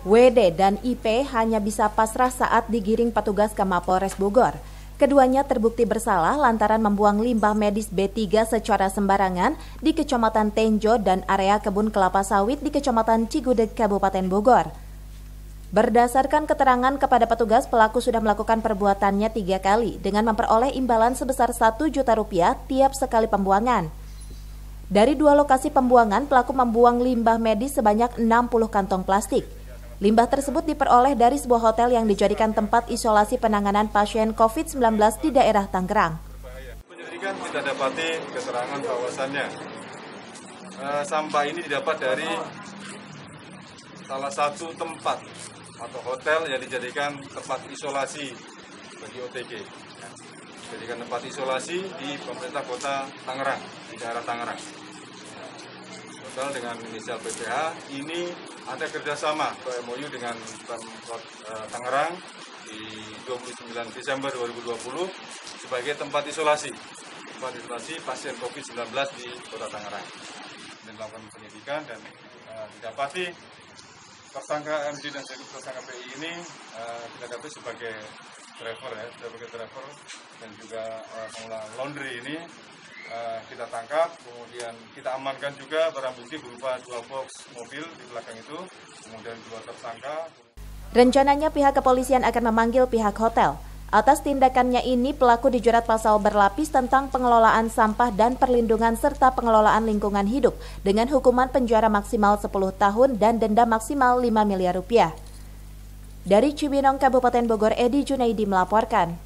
WD dan IP hanya bisa pasrah saat digiring petugas ke Mapolres Bogor. Keduanya terbukti bersalah lantaran membuang limbah medis B3 secara sembarangan di Kecamatan Tenjo dan area kebun kelapa sawit di Kecamatan Cigudeg, Kabupaten Bogor. Berdasarkan keterangan kepada petugas, pelaku sudah melakukan perbuatannya 3 kali dengan memperoleh imbalan sebesar Rp1 juta tiap sekali pembuangan. Dari 2 lokasi pembuangan, pelaku membuang limbah medis sebanyak 60 kantong plastik. Limbah tersebut diperoleh dari sebuah hotel yang dijadikan tempat isolasi penanganan pasien COVID-19 di daerah Tangerang. Penyelidikan kita dapati keterangan bahwasannya sampah ini didapat dari salah satu tempat atau hotel yang dijadikan tempat isolasi bagi OTG. Dijadikan tempat isolasi di pemerintah kota Tangerang, di daerah Tangerang. Hotel dengan inisial PPH ini ada kerjasama atau MOU dengan Pemkot Tangerang di 29 Desember 2020 sebagai tempat isolasi pasien COVID-19 di Kota Tangerang. Dan melakukan penyidikan dan didapati tersangka MD dan tersangka PI ini kita dapati sebagai driver dan juga pengelola laundry ini kita tangkap, kemudian kita amankan juga barang bukti berupa 2 box mobil di belakang itu, kemudian 2 tersangka. Rencananya pihak kepolisian akan memanggil pihak hotel. Atas tindakannya ini, pelaku dijerat pasal berlapis tentang pengelolaan sampah dan perlindungan serta pengelolaan lingkungan hidup dengan hukuman penjara maksimal 10 tahun dan denda maksimal Rp5 miliar. Dari Cibinong, Kabupaten Bogor, Edi Junaidi melaporkan.